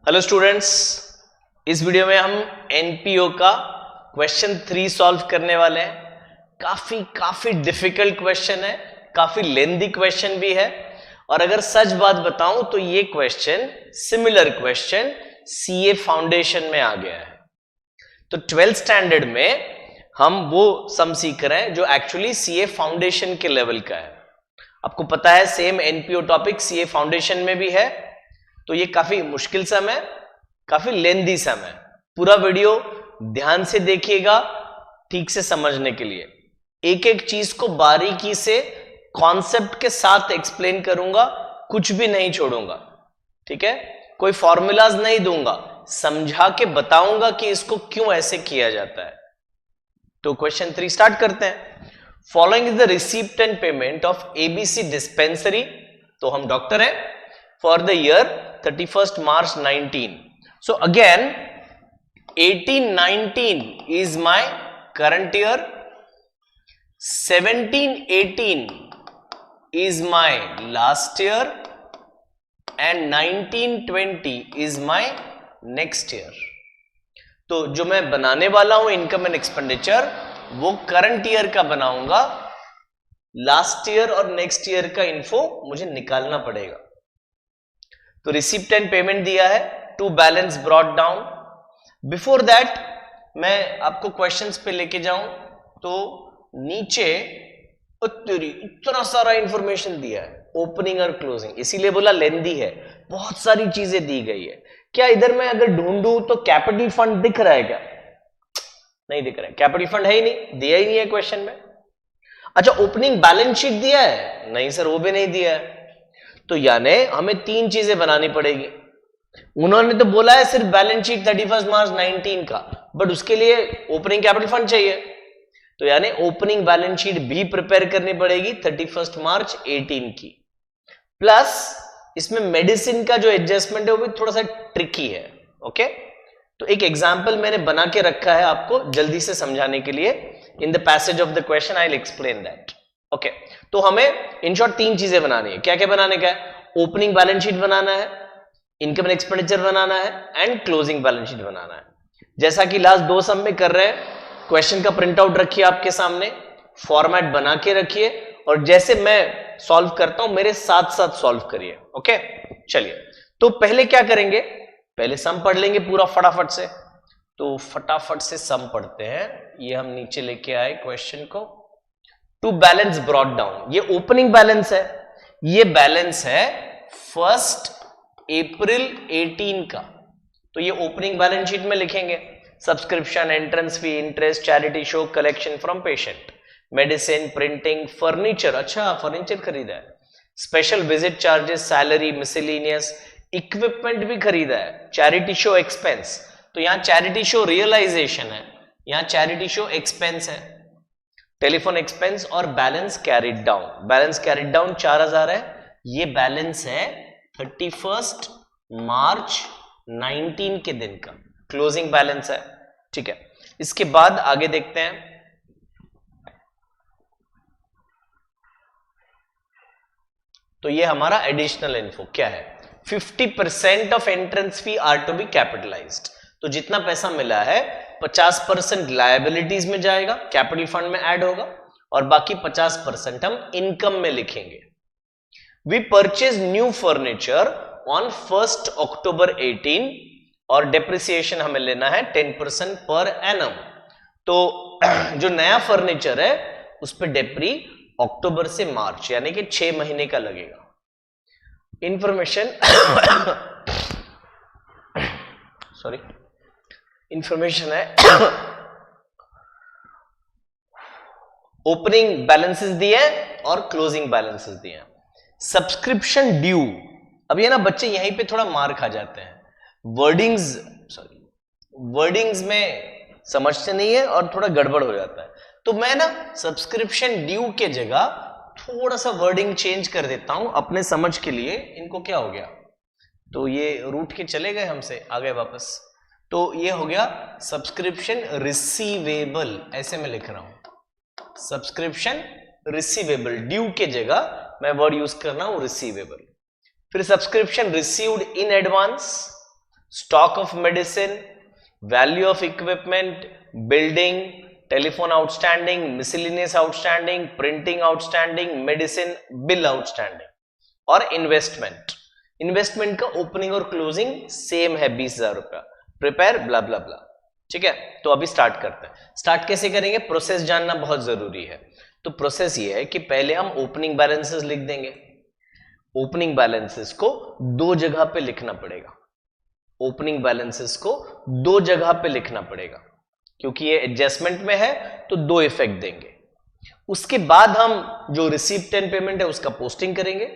Hello students, इस video में हम एनपीओ का क्वेश्चन 3 सॉल्व करने वाले हैं। काफी डिफिकल्ट क्वेश्चन है, काफी लेंथी क्वेश्चन भी है। और अगर सच बात बताऊं तो ये question similar question CA foundation में आ गया है। तो 12th स्टैंडर्ड में हम वो सम सीख रहे हैं जो एक्चुअली सीए फाउंडेशन के लेवल का है। आपको पता है same NPO topic CA foundation में भी है। तो ये काफी मुश्किल सम है, काफी लेंदी सम है। पूरा वीडियो ध्यान से देखिएगा ठीक से समझने के लिए। एक एक चीज को बारीकी से कॉन्सेप्ट के साथ एक्सप्लेन करूंगा, कुछ भी नहीं छोड़ूंगा। ठीक है, कोई फॉर्मूलाज नहीं दूंगा, समझा के बताऊंगा कि इसको क्यों ऐसे किया जाता है। तो क्वेश्चन 3 स्टार्ट करते हैं। Following is the receipt and payment of ABC dispensary. तो हम डॉक्टर हैं, for the year 31st March 19. So again 18-19 is my current year, 17-18 is my last year and 19-20 is my next year. तो जो मैं बनाने वाला हूं इनकम एंड एक्सपेंडिचर वो करंट ईयर का बनाऊंगा। लास्ट ईयर और नेक्स्ट ईयर का इन्फो मुझे निकालना पड़ेगा। तो रिसिप्ट एंड पेमेंट दिया है, to balance brought down. Before that मैं आपको क्वेश्चंस पे लेके जाऊं तो नीचे इतना सारा इंफॉर्मेशन दिया है, ओपनिंग और क्लोजिंग, इसीलिए बोला लेंदी है, बहुत सारी चीजें दी गई है। क्या इधर मैं अगर ढूंढूं तो कैपिटल फंड दिख रहा है क्या? नहीं दिख रहा है, कैपिटल फंड है ही नहीं, दिया ही नहीं है क्वेश्चन में। अच्छा, ओपनिंग बैलेंस शीट दिया है? नहीं सर, वो भी नहीं दिया है। तो यानी हमें 3 चीजें बनानी पड़ेगी। उन्होंने तो बोला है सिर्फ बैलेंस शीट 31 मार्च 19 का, बट उसके लिए ओपनिंग कैपिटल फंड चाहिए। तो यानी ओपनिंग बैलेंस शीट भी प्रिपेयर करनी पड़ेगी 31 मार्च 18 की। प्लस इसमें मेडिसिन का जो एडजस्टमेंट है वो भी थोड़ा सा ट्रिकी है। ओके, तो एक एग्जाम्पल मैंने बना के रखा है आपको जल्दी से समझाने के लिए। In the passage of the question I will explain that. Okay, तो हमें इन शॉर्ट 3 चीजें बनानी है। क्या क्या बनाने का है? ओपनिंग बैलेंस शीट बनाना है, इनकम एंड एक्सपेंडिचर बनाना है एंड क्लोजिंग बैलेंस शीट बनाना है। जैसा कि लास्ट 2 सम में कर रहे हैं, क्वेश्चन का प्रिंट आउट रखिए आपके सामने, फॉर्मेट बना के रखिए और जैसे मैं सॉल्व करता हूं मेरे साथ साथ सॉल्व करिए। ओके, चलिए तो पहले क्या करेंगे, पहले सम पढ़ लेंगे पूरा फटाफट से। तो फटाफट से सम पढ़ते हैं। ये हम नीचे लेके आए क्वेश्चन को। टू बैलेंस ब्रॉट डाउन, ये ओपनिंग बैलेंस है, ये बैलेंस है 1 अप्रैल 18 का। तो ये ओपनिंग बैलेंस शीट में लिखेंगे subscription, entrance fee, interest, charity show, collection from patient, medicine, printing, furniture, अच्छा फर्नीचर खरीदा है, special visit charges, salary, miscellaneous, equipment भी खरीदा है, चैरिटी शो एक्सपेंस। तो यहां चैरिटी शो रियलाइजेशन है, यहां चैरिटी शो एक्सपेंस है, टेलीफोन एक्सपेंस और balance carried down. Balance carried down 4000 है, ये बैलेंस है 31 मार्च 19 के दिन का, क्लोजिंग बैलेंस है। ठीक है, इसके बाद आगे देखते हैं। तो ये हमारा एडिशनल इन्फो क्या है, 50% of entrance fee are to be capitalized. तो जितना पैसा मिला है 50% लायबिलिटीज में जाएगा, कैपिटल फंड में ऐड होगा, और बाकी 50% हम इनकम में लिखेंगे। We purchase new furniture on 1 October 18 और डेप्रिसिएशन हमें लेना है 10% पर एनम। तो जो नया फर्नीचर है उस पर डेप्री अक्टूबर से मार्च यानी कि 6 महीने का लगेगा। इंफॉर्मेशन सॉरी, इंफॉर्मेशन है ओपनिंग बैलेंसेस दिए और क्लोजिंग बैलेंसेस दिए। सब्सक्रिप्शन ड्यू, अब ये ना बच्चे यहीं पे थोड़ा मार खा जाते हैं, वर्डिंग्स में समझते नहीं है और थोड़ा गड़बड़ हो जाता है। तो मैं ना सब्सक्रिप्शन ड्यू के जगह थोड़ा सा वर्डिंग चेंज कर देता हूं अपने समझ के लिए। इनको क्या हो गया, तो ये रूट के चले गए हमसे, आ गए वापस। तो ये हो गया सब्सक्रिप्शन रिसीवेबल, ऐसे मैं लिख रहा हूं सब्सक्रिप्शन रिसीवेबल, ड्यू के जगह मैं वर्ड यूज कर रहा हूं रिसीवेबल। फिर subscription received in advance, stock of medicine, value of equipment, building, telephone outstanding, miscellaneous outstanding, printing outstanding, medicine bill outstanding और इन्वेस्टमेंट। इन्वेस्टमेंट का ओपनिंग और क्लोजिंग सेम है 20,000 रुपया। प्रिपेयर ब्ला ब्ला ब्ला। ठीक है, तो अभी स्टार्ट करते हैं। स्टार्ट कैसे करेंगे, प्रोसेस जानना बहुत जरूरी है। तो प्रोसेस ये है कि पहले हम ओपनिंग बैलेंसेस लिख देंगे। ओपनिंग बैलेंसेस को दो जगह पे लिखना पड़ेगा। ओपनिंग बैलेंसेस को दो जगह पे लिखना पड़ेगा, क्योंकि ये एडजस्टमेंट में है तो दो इफेक्ट देंगे। उसके बाद हम जो रिसीव्ड एंड पेमेंट है उसका पोस्टिंग करेंगे।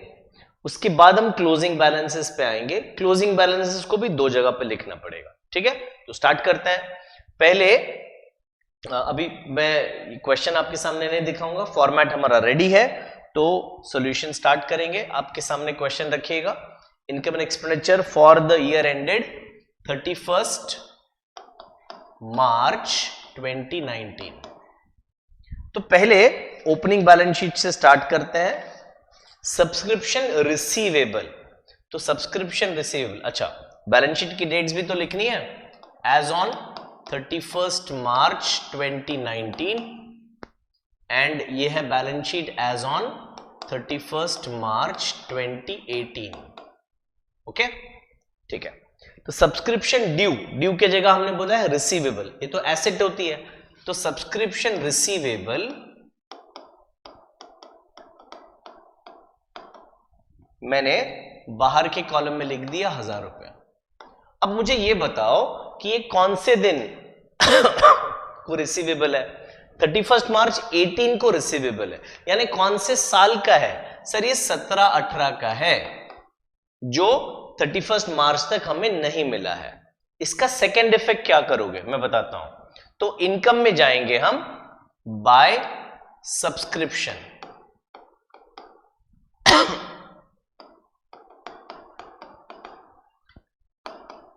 उसके बाद हम क्लोजिंग बैलेंसेस पे आएंगे। क्लोजिंग बैलेंसेस को भी दो जगह पे लिखना पड़ेगा। ठीक है, तो स्टार्ट करते हैं। पहले अभी मैं क्वेश्चन आपके सामने नहीं दिखाऊंगा, फॉर्मेट हमारा रेडी है, तो सॉल्यूशन स्टार्ट करेंगे। आपके सामने क्वेश्चन रखिएगा, income and expenditure for the year ended 31 मार्च 2019। तो पहले ओपनिंग बैलेंस शीट से स्टार्ट करते हैं। सब्सक्रिप्शन रिसीवेबल, तो सब्सक्रिप्शन रिसीवेबल, अच्छा बैलेंस शीट की डेट्स भी तो लिखनी है। एज ऑन 31 मार्च 2019 एंड ये है balance sheet as on 31 March 2018। Okay, ठीक है। तो सब्सक्रिप्शन ड्यू, ड्यू के जगह हमने बोला है रिसीवेबल, ये तो एसेट होती है, तो सब्सक्रिप्शन रिसीवेबल मैंने बाहर के कॉलम में लिख दिया 1,000 रुपया। अब मुझे ये बताओ कि ये कौन से दिन को रिसीवेबल है। 31 मार्च 18 को रिसीवेबल है, यानी कौन से साल का है सर, ये 17-18 का है, जो 31 मार्च तक हमें नहीं मिला है। इसका सेकेंड इफेक्ट क्या करोगे मैं बताता हूं। तो इनकम में जाएंगे हम बाय सब्सक्रिप्शन।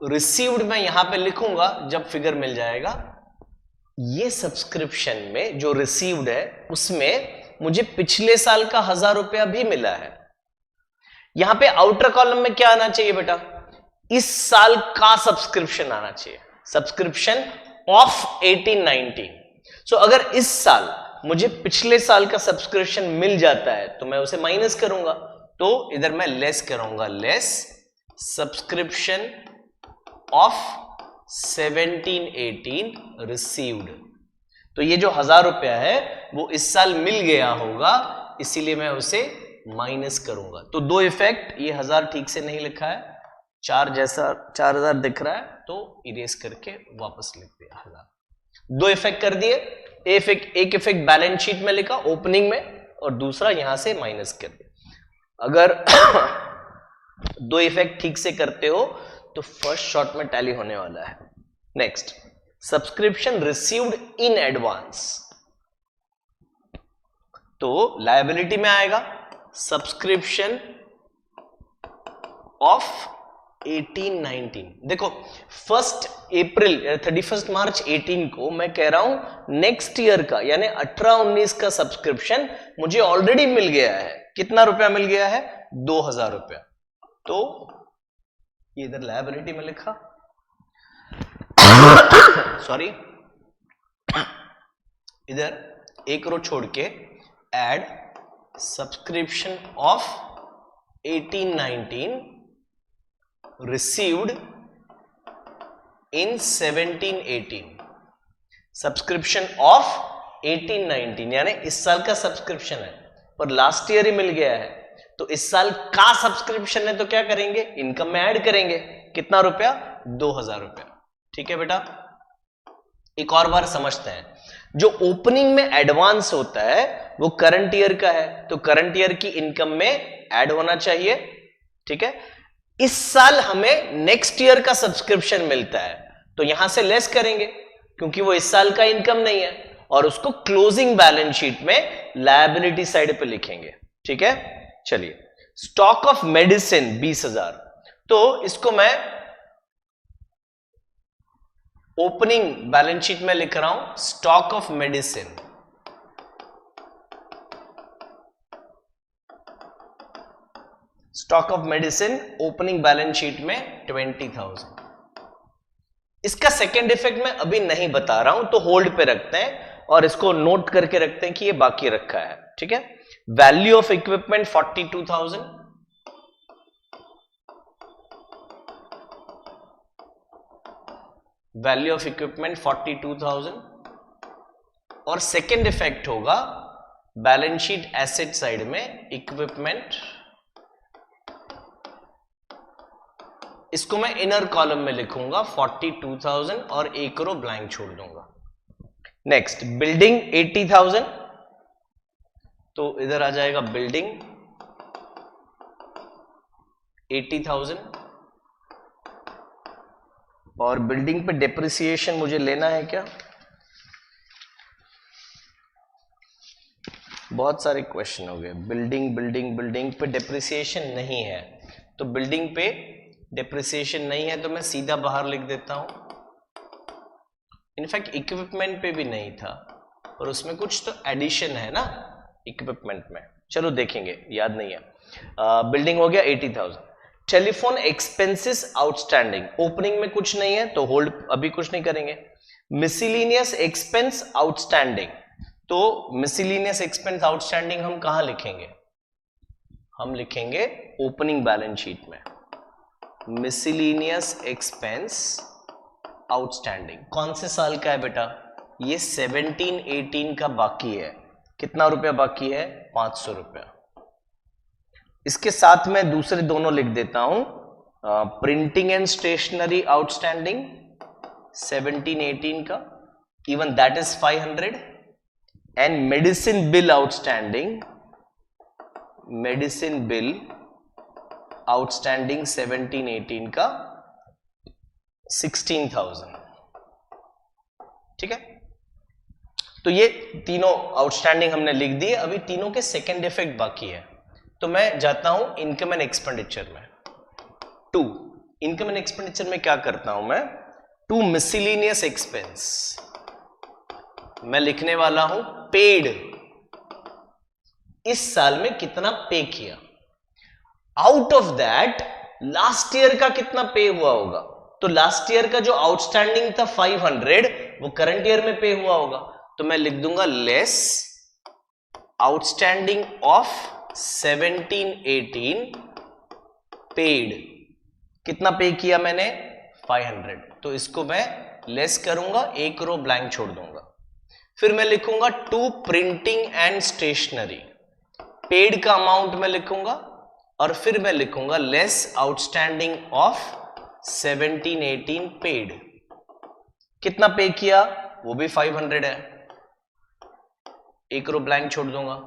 रिसीव्ड मैं यहां पे लिखूंगा जब फिगर मिल जाएगा। ये सब्सक्रिप्शन में जो रिसीव्ड है उसमें मुझे पिछले साल का 1,000 रुपया भी मिला है। यहां पे आउटर कॉलम में क्या आना चाहिए बेटा, इस साल का सब्सक्रिप्शन आना चाहिए, सब्सक्रिप्शन ऑफ 18-19। सो अगर इस साल मुझे पिछले साल का सब्सक्रिप्शन मिल जाता है तो मैं उसे माइनस करूंगा, तो इधर मैं लेस करूंगा, लेस सब्सक्रिप्शन ऑफ 17-18 रिसीव्ड। तो ये जो 1,000 रुपया है वो इस साल मिल गया होगा, इसीलिए मैं उसे माइनस करूंगा। तो दो इफेक्ट, ये 1,000 ठीक से नहीं लिखा है, 4 जैसा 4,000 दिख रहा है, तो इरेज करके वापस लिख दिया 1,000। दो इफेक्ट कर दिए। एक इफेक्ट बैलेंस शीट में लिखा ओपनिंग में, और दूसरा यहां से माइनस कर दिया। अगर दो इफेक्ट ठीक से करते हो तो फर्स्ट शॉट में टैली होने वाला है। Next, subscription received in advance, तो लायबिलिटी में आएगा सब्सक्रिप्शन ऑफ 18-19। देखो 1 अप्रैल 31 मार्च 18 को मैं कह रहा हूं नेक्स्ट ईयर का, यानी 18-19 का सब्सक्रिप्शन मुझे ऑलरेडी मिल गया है। कितना रुपया मिल गया है, 2,000 रुपया। तो ये इधर लायबिलिटी में लिखा, सॉरी, इधर एक रो छोड़ के add subscription of 18-19 received in 17-18। Subscription of 18-19 यानी इस साल का सब्सक्रिप्शन है, पर लास्ट ईयर ही मिल गया है, तो इस साल का सब्सक्रिप्शन है, तो क्या करेंगे, इनकम में ऐड करेंगे। कितना रुपया, 2,000 रुपया। ठीक है बेटा, एक और बार समझते हैं। जो ओपनिंग में एडवांस होता है वो करंट ईयर का है, तो करंट ईयर की इनकम में ऐड होना चाहिए। ठीक है, इस साल हमें नेक्स्ट ईयर का सब्सक्रिप्शन मिलता है, तो यहां से लेस करेंगे क्योंकि वो इस साल का इनकम नहीं है, और उसको क्लोजिंग बैलेंस शीट में लायबिलिटी साइड पे लिखेंगे। ठीक है, चलिए, स्टॉक ऑफ मेडिसिन 20,000, तो इसको मैं ओपनिंग बैलेंस शीट में लिख रहा हूं stock of medicine. Stock of medicine opening balance sheet में 20,000। इसका सेकेंड इफेक्ट मैं अभी नहीं बता रहा हूं, तो होल्ड पे रखते हैं और इसको नोट करके रखते हैं कि ये बाकी रखा है, ठीक है। Value of equipment 42,000, value of equipment 42,000, और सेकेंड इफेक्ट होगा बैलेंस शीट एसेट साइड में इक्विपमेंट, इसको मैं इनर कॉलम में लिखूंगा 42,000 और 1 रो ब्लैंक छोड़ दूंगा। नेक्स्ट बिल्डिंग 80,000, तो इधर आ जाएगा बिल्डिंग 80,000, और बिल्डिंग पे डेप्रिसिएशन मुझे लेना है क्या? बहुत सारे क्वेश्चन हो गए। बिल्डिंग बिल्डिंग बिल्डिंग पे डेप्रिसिएशन नहीं है, तो बिल्डिंग पे डेप्रिसिएशन नहीं है तो मैं सीधा बाहर लिख देता हूं। इनफैक्ट इक्विपमेंट पे भी नहीं था, और उसमें कुछ तो एडिशन है ना इक्विपमेंट में, चलो देखेंगे, याद नहीं है। बिल्डिंग हो गया 80,000। टेलीफोन एक्सपेंसेस आउटस्टैंडिंग, ओपनिंग में कुछ नहीं है तो होल्ड अभी कुछ नहीं करेंगे। मिसलिनियस एक्सपेंस आउटस्टैंडिंग, तो मिसलिनियस एक्सपेंस आउटस्टैंडिंग हम कहां लिखेंगे? हम लिखेंगे ओपनिंग बैलेंस शीट में। मिसलिनियस एक्सपेंस आउटस्टैंडिंग कौन से साल का है बेटा? ये 17-18 का बाकी है। कितना रुपया बाकी है? 500 रुपया। इसके साथ में दूसरे दोनों लिख देता हूं। प्रिंटिंग एंड स्टेशनरी आउटस्टैंडिंग 17-18 का, even that is 500, and medicine bill outstanding, medicine bill outstanding 17-18 का 16,000, ठीक है। तो ये तीनों आउटस्टैंडिंग हमने लिख दिए। अभी तीनों के सेकेंड इफेक्ट बाकी है, तो मैं जाता हूं इनकम एंड एक्सपेंडिचर में। टू इनकम एंड एक्सपेंडिचर में क्या करता हूं मैं? टू मिसलिनियस एक्सपेंस मैं लिखने वाला हूं पेड, इस साल में कितना पे किया, out of that last year का कितना पे हुआ होगा। तो लास्ट ईयर का जो आउटस्टैंडिंग था 500, वो करंट ईयर में पे हुआ होगा, तो मैं लिख दूंगा लेस आउटस्टैंडिंग ऑफ 17-18 पेड। कितना पे किया मैंने? 500, तो इसको मैं लेस करूंगा, 1 रो ब्लैंक छोड़ दूंगा। फिर मैं लिखूंगा to printing and stationery, paid का अमाउंट मैं लिखूंगा, और फिर मैं लिखूंगा लेस आउटस्टैंडिंग ऑफ 17-18 पेड। कितना पे किया? वो भी 500 है, 1 रो ब्लैंक छोड़ दूंगा।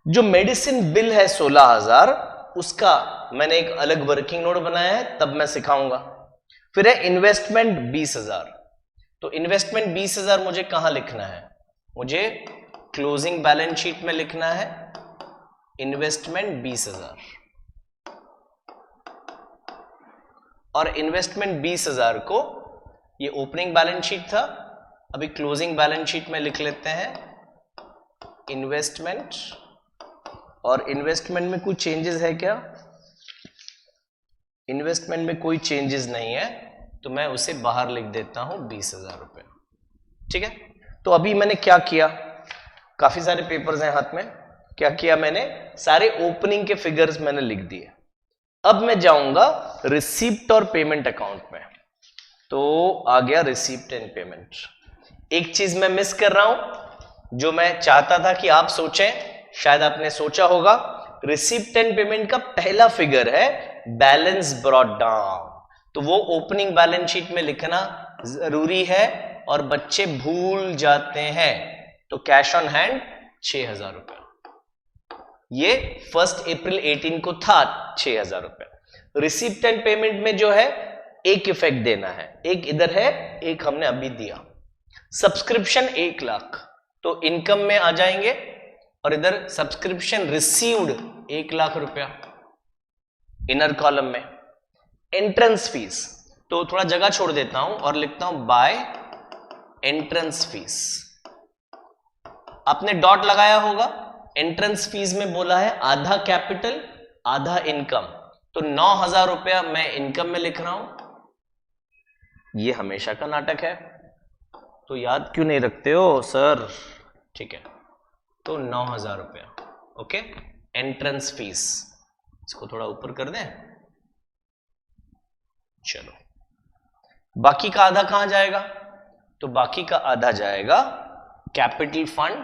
जो मेडिसिन बिल है 16,000, उसका मैंने एक अलग वर्किंग नोट बनाया है, तब मैं सिखाऊंगा। फिर है इन्वेस्टमेंट 20,000, तो इन्वेस्टमेंट 20,000 मुझे कहां लिखना है? मुझे क्लोजिंग बैलेंस शीट में लिखना है इन्वेस्टमेंट 20,000, और इन्वेस्टमेंट 20,000 को, ये ओपनिंग बैलेंस शीट था, अभी क्लोजिंग बैलेंस शीट में लिख लेते हैं इन्वेस्टमेंट। और इन्वेस्टमेंट में कुछ चेंजेस है क्या? इन्वेस्टमेंट में कोई चेंजेस नहीं है, तो मैं उसे बाहर लिख देता हूं 20,000 रुपए, ठीक है। तो अभी मैंने क्या किया? काफी सारे पेपर्स हैं हाथ में। क्या किया मैंने? सारे ओपनिंग के फिगर्स मैंने लिख दिए। अब मैं जाऊंगा रिसीप्ट और पेमेंट अकाउंट में, तो आ गया रिसीप्ट एंड पेमेंट। एक चीज मैं मिस कर रहा हूं, जो मैं चाहता था कि आप सोचें, शायद आपने सोचा होगा। रिसीप्ट एंड पेमेंट का पहला फिगर है बैलेंस ब्रॉट डाउन, तो वो ओपनिंग बैलेंस शीट में लिखना जरूरी है, और बच्चे भूल जाते हैं। तो कैश ऑन हैंड 6,000 रुपए, ये 1 अप्रैल 18 को था 6,000 रुपए। रिसीप्ट एंड पेमेंट में जो है एक इफेक्ट देना है, एक इधर है, एक हमने अभी दिया। सब्सक्रिप्शन 1 लाख, तो इनकम में आ जाएंगे, और इधर सब्सक्रिप्शन रिसीव्ड 1 लाख रुपया इनर कॉलम में। एंट्रेंस फीस, तो थोड़ा जगह छोड़ देता हूं और लिखता हूं बाय एंट्रेंस फीस। आपने डॉट लगाया होगा। एंट्रेंस फीस में बोला है आधा कैपिटल आधा इनकम, तो 9,000 रुपया मैं इनकम में लिख रहा हूं, ये हमेशा का नाटक है, तो याद क्यों नहीं रखते हो सर? ठीक है, तो 9,000 रुपया। ओके, एंट्रेंस फीस, इसको थोड़ा ऊपर कर दें। चलो, बाकी का आधा कहां जाएगा? तो बाकी का आधा जाएगा कैपिटल फंड,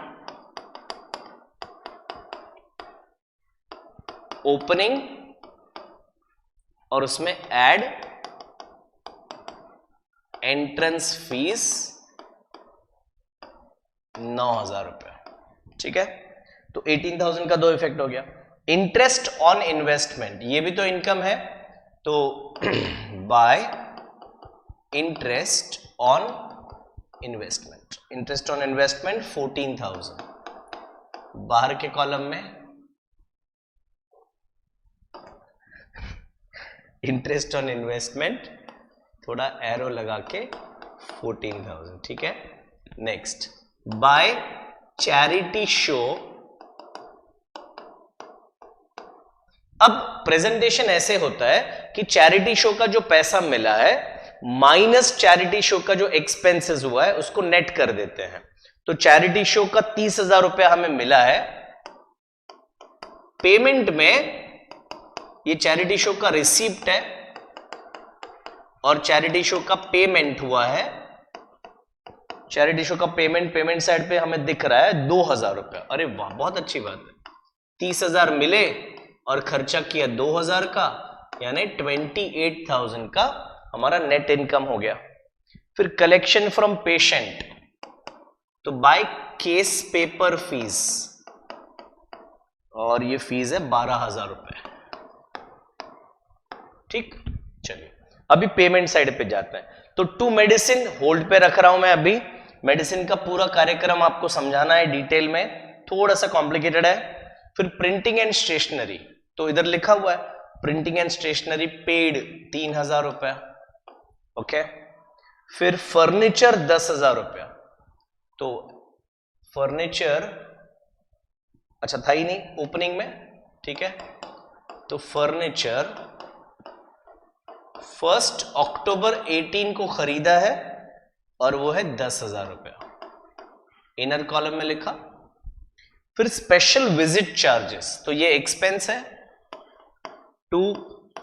ओपनिंग, और उसमें ऐड एंट्रेंस फीस 9,000 रुपया। ठीक है, तो 18,000 का दो इफेक्ट हो गया। इंटरेस्ट ऑन इन्वेस्टमेंट, ये भी तो इनकम है, तो bye interest on investment, interest on investment 14,000। बाहर के कॉलम में इंटरेस्ट ऑन इन्वेस्टमेंट थोड़ा एरो लगा के 14,000। ठीक है, नेक्स्ट, बाय चैरिटी शो। अब प्रेजेंटेशन ऐसे होता है कि चैरिटी शो का जो पैसा मिला है माइनस चैरिटी शो का जो एक्सपेंसेस हुआ है उसको नेट कर देते हैं। तो चैरिटी शो का 30,000 रुपया हमें मिला है, पेमेंट में ये चैरिटी शो का रिसीप्ट है और चैरिटी शो का पेमेंट हुआ है। चैरिटी शो का पेमेंट साइड पे हमें दिख रहा है 2,000 रुपया। अरे वाह, बहुत अच्छी बात है। 30,000 मिले और खर्चा किया 2,000 का, यानी 28,000 का हमारा नेट इनकम हो गया। फिर कलेक्शन फ्रॉम पेशेंट, तो बाय केस पेपर फीस, और ये फीस है 12,000 रुपए। ठीक, चलिए अभी पेमेंट साइड पे जाते हैं। तो टू मेडिसिन होल्ड पे रख रहा हूं मैं अभी। मेडिसिन का पूरा कार्यक्रम आपको समझाना है डिटेल में, थोड़ा सा कॉम्प्लिकेटेड है। फिर प्रिंटिंग एंड स्टेशनरी, तो इधर लिखा हुआ है प्रिंटिंग एंड स्टेशनरी पेड 3,000 रुपया। ओके, फिर फर्नीचर 10,000 रुपया। तो फर्नीचर अच्छा था ही नहीं ओपनिंग में, ठीक है। तो फर्नीचर 1 अक्टूबर 18 को खरीदा है और वो है 10,000 रुपया, इनर कॉलम में लिखा। फिर स्पेशल विजिट चार्जेस, तो ये एक्सपेंस है, टू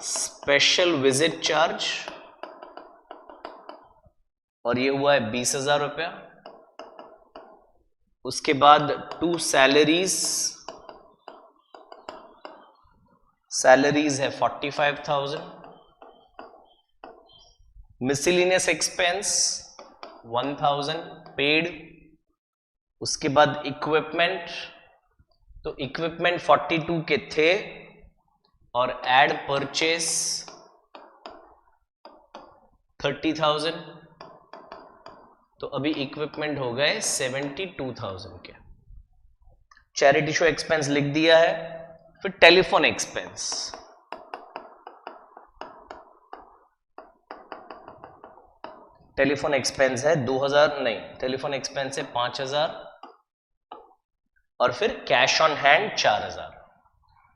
स्पेशल विजिट चार्ज, और ये हुआ है 20,000 रुपया। उसके बाद टू सैलरीज है 45,000। Miscellaneous expense 1,000 paid. उसके बाद इक्विपमेंट, तो इक्विपमेंट 42 के थे और एड परचेस 30,000, तो अभी इक्विपमेंट हो गए 72,000 के। चैरिटी शो एक्सपेंस लिख दिया है। फिर टेलीफोन एक्सपेंस, टेलीफोन एक्सपेंस है 2,000, नहीं टेलीफोन एक्सपेंस है 5,000, और फिर कैश ऑन हैंड 4,000।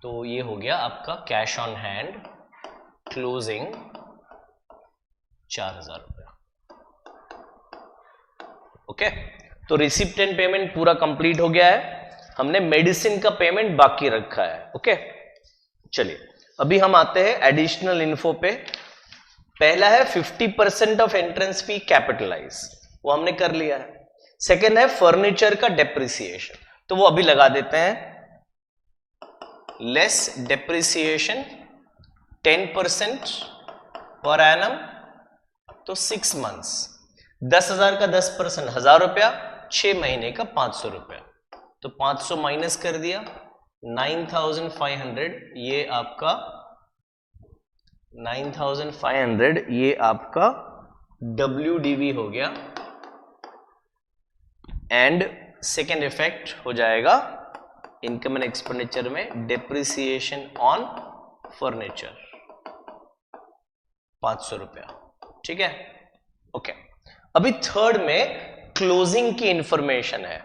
तो ये हो गया आपका कैश ऑन हैंड क्लोजिंग 4,000 रुपया। ओके, तो रिसिप्ट एंड पेमेंट पूरा कंप्लीट हो गया है। हमने मेडिसिन का पेमेंट बाकी रखा है। ओके, चलिए अभी हम आते हैं एडिशनल इन्फो पे। पहला है 50% ऑफ एंट्रेंस फी कैपिटलाइज, वो हमने कर लिया है। सेकेंड है फर्नीचर का डेप्रिसिएशन, तो वो अभी लगा देते हैं। लेस डेप्रिसिएशन 10% पर एनम, तो 6 मंथ्स। 10,000 का 10% 1,000 रुपया, 6 महीने का 500 रुपया। तो 500 माइनस कर दिया 9,500, ये आपका 9,500 ये आपका WDV हो गया। एंड सेकेंड इफेक्ट हो जाएगा इनकम एंड एक्सपेंडिचर में डेप्रिसिएशन ऑन फर्नीचर 500 रुपया। ठीक है, ओके। अभी थर्ड में क्लोजिंग की इंफॉर्मेशन है।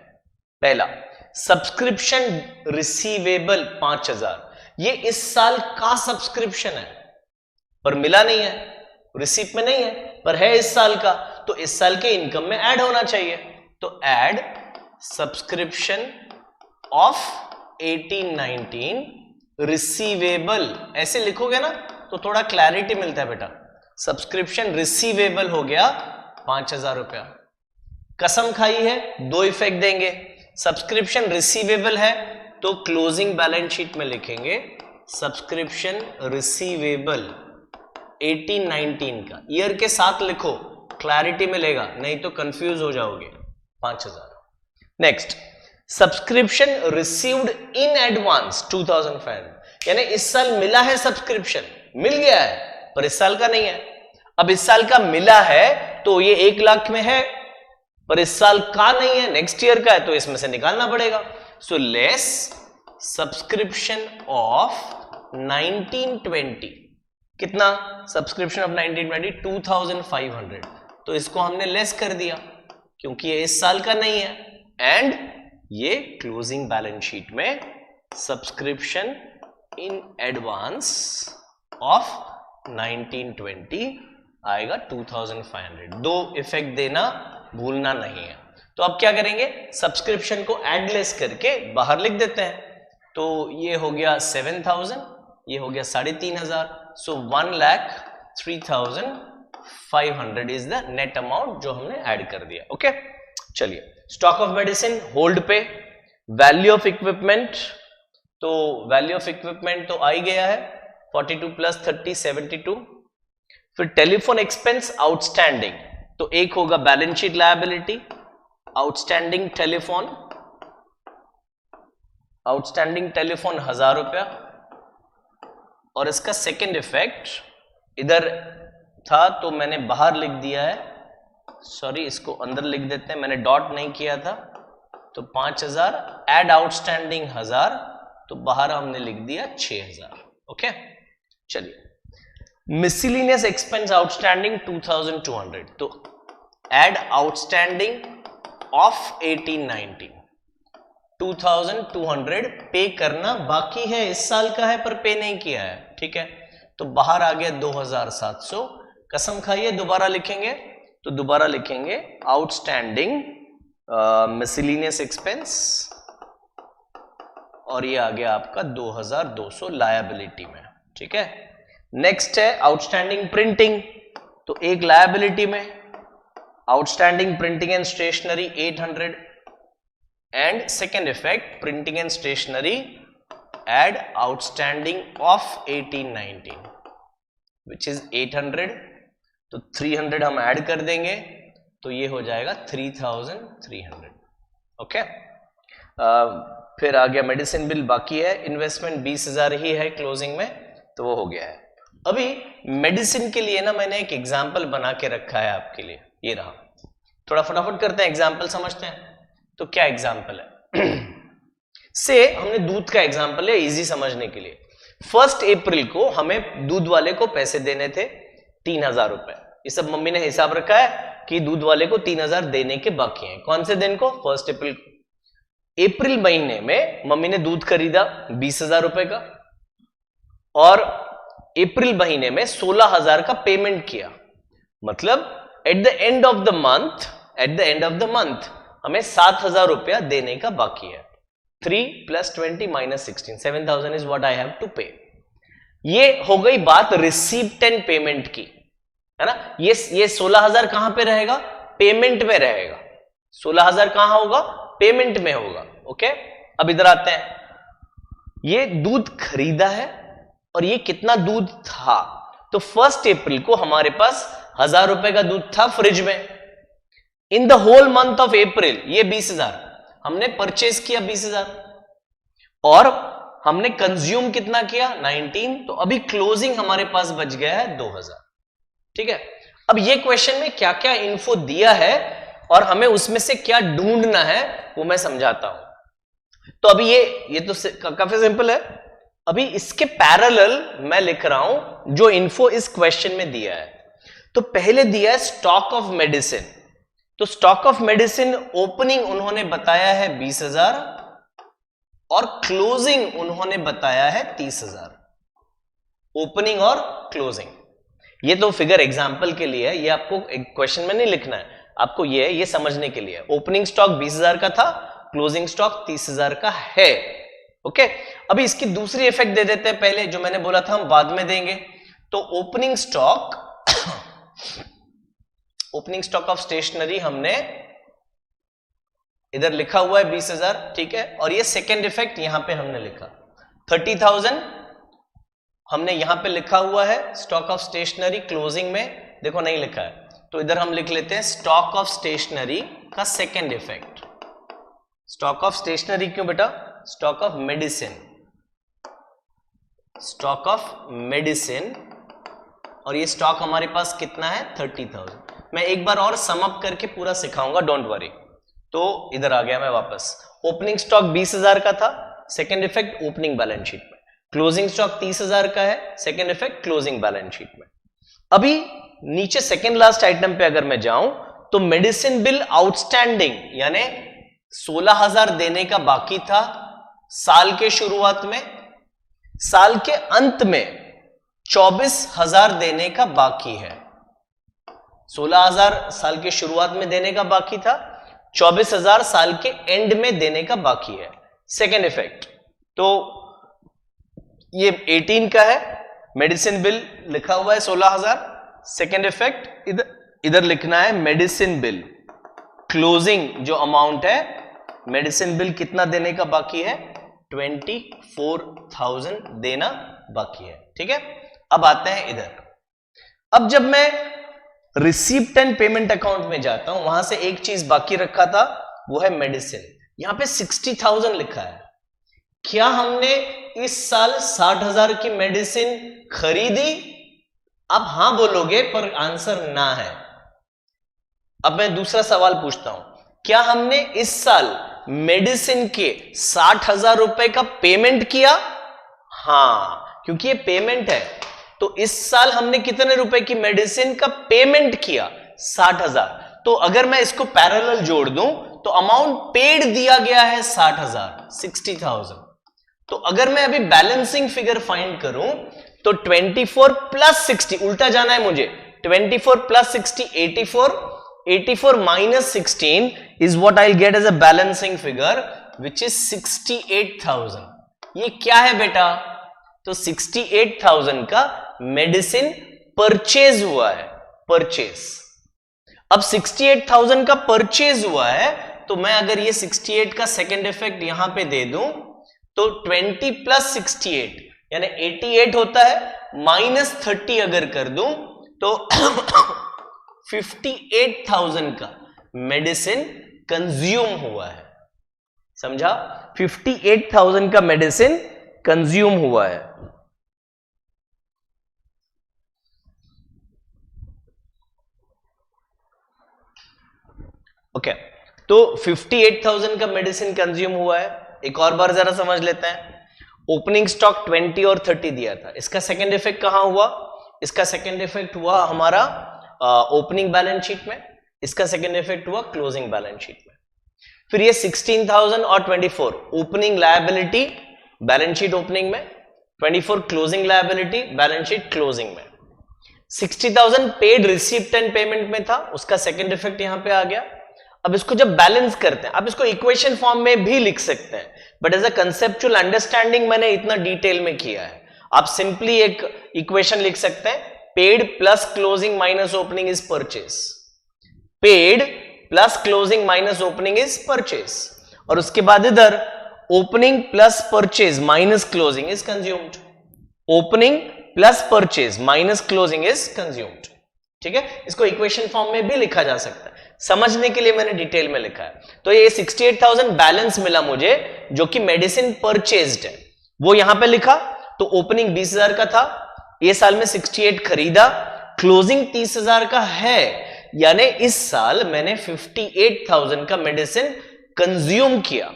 पहला सब्सक्रिप्शन रिसीवेबल 5,000, ये इस साल का सब्सक्रिप्शन है पर मिला नहीं है, रिसीप्ट में नहीं है, पर है इस साल का, तो इस साल के इनकम में ऐड होना चाहिए। तो ऐड सब्सक्रिप्शन ऑफ 18-19 रिसीवेबल, ऐसे लिखोगे ना तो थोड़ा क्लैरिटी मिलता है बेटा। सब्सक्रिप्शन रिसीवेबल हो गया 5,000 रुपया। कसम खाई है, दो इफेक्ट देंगे। सब्सक्रिप्शन रिसीवेबल है तो क्लोजिंग बैलेंस शीट में लिखेंगे सब्सक्रिप्शन रिसीवेबल 18-19 का, ईयर के साथ लिखो, क्लैरिटी मिलेगा, नहीं तो कंफ्यूज हो जाओगे। 5,000। Next, subscription received in advance 2,500, यानी इस साल मिला है सब्सक्रिप्शन, मिल गया है, पर इस साल का नहीं है। अब इस साल का मिला है तो ये 1 लाख में है, पर इस साल का नहीं है, नेक्स्ट ईयर का है, तो इसमें से निकालना पड़ेगा। सो लेस सब्सक्रिप्शन ऑफ 1920, कितना सब्सक्रिप्शन ऑफ 1920? 2,500, तो इसको हमने लेस कर दिया क्योंकि ये इस साल का नहीं है, एंड ये क्लोजिंग बैलेंस शीट में सब्सक्रिप्शन इन एडवांस ऑफ 1920 आएगा 2,500। दो इफेक्ट देना भूलना नहीं है। तो अब क्या करेंगे, सब्सक्रिप्शन को एडलेस करके बाहर लिख देते हैं। तो ये हो गया 7,000, ये हो गया 3,500, सो 1,03,500 इज द नेट अमाउंट जो हमने ऐड कर दिया। ओके, चलिए स्टॉक ऑफ मेडिसिन होल्ड पे। वैल्यू ऑफ इक्विपमेंट, तो वैल्यू ऑफ इक्विपमेंट तो आ ही गया है 42 + 30 72। फिर टेलीफोन एक्सपेंस आउटस्टैंडिंग, तो एक होगा balance sheet liability outstanding telephone, 1,000 रुपया। और इसका सेकेंड इफेक्ट इधर था तो मैंने बाहर लिख दिया है, सॉरी इसको अंदर लिख देते हैं, मैंने डॉट नहीं किया था। तो 5,000 एड आउटस्टैंडिंग 1,000, तो बाहर हमने लिख दिया 6,000। ओके, चलिए मिसलिनियस एक्सपेंस आउटस्टैंडिंग 2,200, तो एड आउटस्टैंडिंग ऑफ 18-19 2,200 पे करना बाकी है, इस साल का है पर पे नहीं किया है, ठीक है। तो बाहर आ गया 2,700। कसम खाइए, दोबारा लिखेंगे, तो दोबारा लिखेंगे आउटस्टैंडिंग मिसलिनियस एक्सपेंस, और ये आ गया आपका 2,200 लायबिलिटी में, ठीक है। नेक्स्ट है आउटस्टैंडिंग प्रिंटिंग, तो एक लायबिलिटी में outstanding printing and stationery 800, and second effect printing and stationery add outstanding of 18-19 which is 800, तो 300 हम ऐड कर देंगे, तो ये हो जाएगा 3,300। ओके, फिर आ गया मेडिसिन बिल बाकी है, इन्वेस्टमेंट 20,000 ही है क्लोजिंग में, तो वो हो गया है। अभी मेडिसिन के लिए ना मैंने एक एग्जाम्पल बना के रखा है आपके लिए, ये रहा। थोड़ा फटाफट करते हैं, एग्जाम्पल समझते हैं। तो क्या एग्जाम्पल है से हमने दूध का एग्जाम्पल है इजी समझने के लिए। 1 अप्रैल को हमें दूध वाले को पैसे देने थे 3,000 रुपए। ये सब मम्मी ने हिसाब रखा है कि दूध वाले को 3,000 देने के बाकी हैं। कौन से दिन को? 1 अप्रैल को। अप्रैल महीने में मम्मी ने दूध खरीदा 20,000 रुपए का, और अप्रैल महीने में 16,000 का पेमेंट किया। मतलब at the end of the month हमें 7,000 रुपया देने का बाकी है। 3 + 20 - 16, 7,000 is what I have to pay. ये हो गई बात रिसीप्ट एंड पेमेंट की, है ना। ये 16,000 कहां पे रहेगा? पेमेंट में रहेगा। 16,000 कहां होगा? पेमेंट में होगा। ओके, अब इधर आते हैं। ये दूध खरीदा है और ये कितना दूध था? तो 1 अप्रैल को हमारे पास 1,000 रुपए का दूध था फ्रिज में। In the whole month of April ये 20,000 हमने परचेज किया, 20,000, और हमने कंज्यूम कितना किया? 19। तो अभी क्लोजिंग हमारे पास बच गया है 2,000। ठीक है, अब ये क्वेश्चन में क्या क्या इन्फो दिया है और हमें उसमें से क्या ढूंढना है वो मैं समझाता हूं। तो अभी ये तो काफी सिंपल है। अभी इसके पैरेलल मैं लिख रहा हूं जो इन्फो इस क्वेश्चन में दिया है। तो पहले दिया है स्टॉक ऑफ मेडिसिन। तो स्टॉक ऑफ मेडिसिन ओपनिंग उन्होंने बताया है 20,000 और क्लोजिंग उन्होंने बताया है 30,000। ओपनिंग और क्लोजिंग ये तो फिगर एग्जाम्पल के लिए है, ये आपको क्वेश्चन में नहीं लिखना है, आपको ये समझने के लिए। ओपनिंग स्टॉक 20,000 का था, क्लोजिंग स्टॉक 30,000 का है। ओके, अभी इसकी दूसरी इफेक्ट दे देते हैं पहले, जो मैंने बोला था हम बाद में देंगे। तो ओपनिंग स्टॉक ऑफ स्टेशनरी हमने इधर लिखा हुआ है 20,000, ठीक है। और ये सेकेंड इफेक्ट यहां पे हमने लिखा 30,000 हमने यहां पे लिखा हुआ है स्टॉक ऑफ स्टेशनरी। क्लोजिंग में देखो नहीं लिखा है, तो इधर हम लिख लेते हैं स्टॉक ऑफ स्टेशनरी का second effect. Stock of stationery क्यों बेटा? Stock of medicine, stock of medicine. और ये स्टॉक हमारे पास कितना है? 30,000। मैं एक बार और सम अप करके पूरा सिखाऊंगा, डोंट वरी। तो इधर आ गया मैं वापस। ओपनिंग स्टॉक 20,000 का था, second effect opening balance sheet में। क्लोजिंग स्टॉक 30,000 का है, second effect closing balance sheet में। अभी नीचे सेकेंड लास्ट आइटम पे अगर मैं जाऊं तो मेडिसिन बिल आउटस्टैंडिंग, यानी 16,000 देने का बाकी था साल के शुरुआत में, साल के अंत में 24,000 देने का बाकी है। 16,000 साल के शुरुआत में देने का बाकी था, 24,000 साल के एंड में देने का बाकी है। सेकेंड इफेक्ट तो ये 18 का है, मेडिसिन बिल लिखा हुआ है 16,000। सेकेंड इफेक्ट इधर लिखना है मेडिसिन बिल क्लोजिंग, जो अमाउंट है मेडिसिन बिल कितना देने का बाकी है? 24,000 देना बाकी है, ठीक है। अब आते हैं इधर। अब जब मैं रिसीप्ट एंड पेमेंट अकाउंट में जाता हूं, वहां से एक चीज बाकी रखा था, वो है मेडिसिन। यहां पे 60,000 लिखा है। क्या हमने इस साल 60,000 की मेडिसिन खरीदी? आप हां बोलोगे, पर आंसर ना है। अब मैं दूसरा सवाल पूछता हूं, क्या हमने इस साल मेडिसिन के 60,000 रुपए का पेमेंट किया? हां, क्योंकि ये पेमेंट है। तो इस साल हमने कितने रुपए की मेडिसिन का पेमेंट किया? 60,000। तो अगर मैं इसको पैरेलल जोड़ दूं तो अमाउंट पेड दिया गया है 60,000, 60,000। तो अगर मैं अभी बैलेंसिंग फिगर फाइंड करूं तो 24 प्लस 60, उल्टा जाना है मुझे। 24 plus 60 84, 84 minus 16 is what I'll get as a balancing figure, which is 68,000. ये क्या है बेटा? तो 68,000 का मेडिसिन परचेज हुआ है, परचेज। अब 68,000 का परचेज हुआ है, तो मैं अगर ये 68 का सेकेंड इफेक्ट यहां पे दे दूं तो 20 प्लस 68 यानी 88 होता है, माइनस 30 अगर कर दूं तो 58,000 का मेडिसिन कंज्यूम हुआ है। समझा? 58,000 का मेडिसिन कंज्यूम हुआ है। ओके, तो 58,000 का मेडिसिन कंज्यूम हुआ है। एक और बार जरा समझ लेते हैं। ओपनिंग स्टॉक 20 और 30 दिया था, इसका सेकेंड इफेक्ट कहां हुआ? इसका सेकेंड इफेक्ट हुआ हमारा ओपनिंग बैलेंस शीट में, इसका सेकेंड इफेक्ट हुआ क्लोजिंग बैलेंस शीट में। फिर ये 16,000 और 24 opening liability balance sheet opening में, 24 closing liability balance sheet closing में। 60,000 पेड रिसीप्ट एंड पेमेंट में था, उसका सेकेंड इफेक्ट यहां पे आ गया। अब इसको जब बैलेंस करते हैं, आप इसको इक्वेशन फॉर्म में भी लिख सकते हैं, but as a conceptual understanding मैंने इतना डिटेल में किया है। आप सिंपली एक इक्वेशन लिख सकते हैं, paid plus closing minus opening is purchase. Paid plus closing minus opening is purchase, और उसके बाद इधर opening plus purchase minus closing is consumed. Opening plus purchase minus closing is consumed, ठीक है। इसको इक्वेशन फॉर्म में भी लिखा जा सकता है, समझने के लिए मैंने डिटेल में लिखा है। तो ये 68,000 बैलेंस मिला मुझे, जो कि मेडिसिन परचेज्ड है, वो यहां पे लिखा। तो ओपनिंग 20,000 का था, ये साल में 68 खरीदा, क्लोजिंग 30,000 का है, यानी इस साल मैंने 58,000 का मेडिसिन कंज्यूम किया।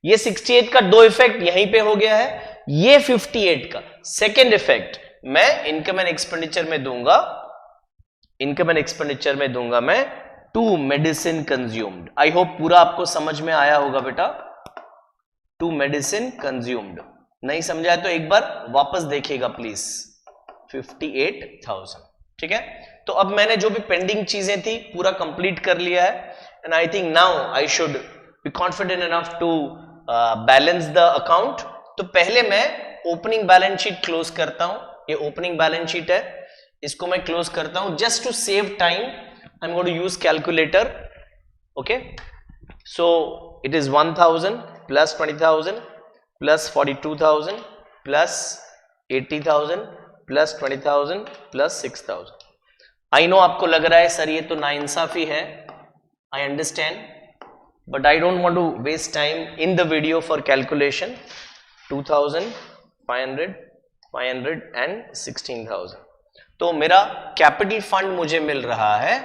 ये 68 का दो इफेक्ट यहीं पे हो गया है, ये 58 का सेकेंड इफेक्ट मैं इनकम एंड एक्सपेंडिचर में दूंगा, इनकम एंड एक्सपेंडिचर में दूंगा मैं to medicine consumed. I hope पूरा आपको समझ में आया होगा बेटा, टू मेडिसिन कंज्यूम्ड। नहीं समझा तो एक बार वापस देखिएगा प्लीज। 58,000, ठीक है, तो अब मैंने जो भी पेंडिंग चीजें थी पूरा कंप्लीट कर लिया है and I think now I should be confident enough to balance the account. तो पहले मैं ओपनिंग बैलेंस शीट क्लोज करता हूं, ये ओपनिंग बैलेंस शीट है, इसको मैं क्लोज करता हूं just to save time. I am going to use calculator. Okay, so it is 1000 plus 20,000 plus 42,000 plus 80,000 plus 20,000 plus 6,000। I know आपको लग रहा है सर ये तो नाइंसाफी है, I understand, but I don't want to waste time in the video for calculation. 2,500 500 and 16,000। तो मेरा कैपिटल फंड मुझे मिल रहा है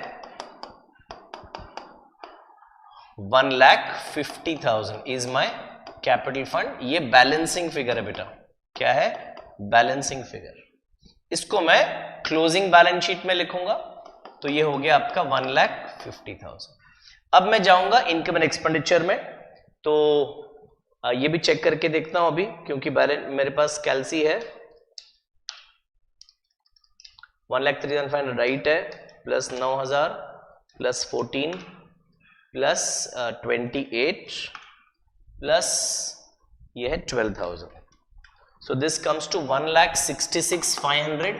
1,50,000 इज माय कैपिटल फंड। ये बैलेंसिंग फिगर है बेटा, क्या है? Balancing figure. इसको मैं क्लोजिंग बैलेंस शीट में लिखूंगा, तो ये हो गया आपका 1,50,000। अब मैं जाऊंगा इनकम एंड एक्सपेंडिचर में, तो ये भी चेक करके देखता हूं अभी, क्योंकि बैलेंस मेरे पास कैलसी है। 1,03,500 राइट है, प्लस 9,000 प्लस 14 प्लस 28 प्लस ये है 12,000। So this comes to 1,66,500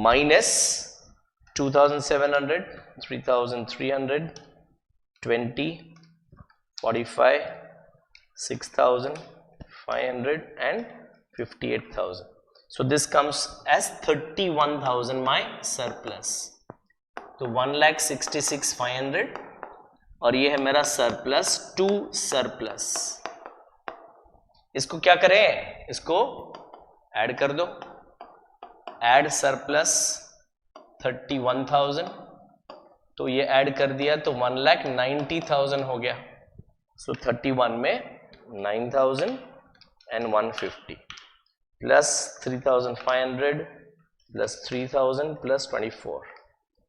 minus 2,700, 3,300, 20, 45, 6,500 and 58,000. So this comes as 31,000 my surplus. तो 1,66,500 और ये है मेरा सरप्लस टू सरप्लस। इसको क्या करें, इसको ऐड कर दो, ऐड सरप्लस 31,000, तो ये ऐड कर दिया तो 1,90,000 हो गया। सो 31 में 9,000 and 150 plus 3,500 plus 3,000 plus 24,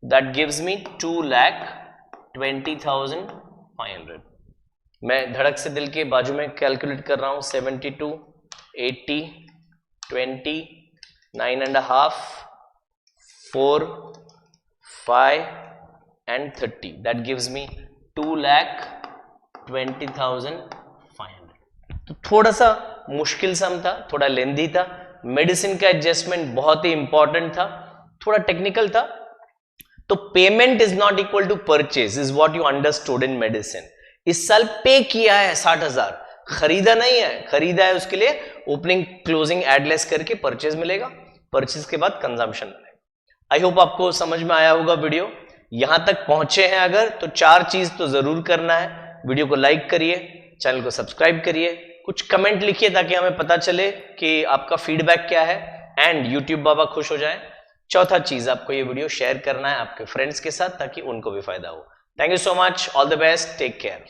that gives me 2,20,500। मैं धड़क से दिल के बाजू में कैलकुलेट कर रहा हूं, 72, 80, 20, 9.5, 4, 5 and 30, that gives me 2,20,500। तो थोड़ा सा मुश्किल सम था, थोड़ा लेंदी था, मेडिसिन का एडजस्टमेंट बहुत ही इंपॉर्टेंट था, थोड़ा टेक्निकल था। तो payment is not equal to purchase is what you understood in medicine. इस साल पे किया है 60,000, खरीदा नहीं है, खरीदा है उसके लिए ओपनिंग क्लोजिंग एडलेस करके परचेज मिलेगा, परचेज के बाद कंजम्पशन मिलेगा। आई होप आपको समझ में आया होगा वीडियो। यहां तक पहुंचे हैं अगर, तो 4 चीज तो जरूर करना है। वीडियो को लाइक करिए, चैनल को सब्सक्राइब करिए, कुछ कमेंट लिखिए ताकि हमें पता चले कि आपका फीडबैक क्या है एंड यूट्यूब बाबा खुश हो जाए। चौथा चीज, आपको ये वीडियो शेयर करना है आपके फ्रेंड्स के साथ ताकि उनको भी फायदा हो। Thank you so much, all the best, take care.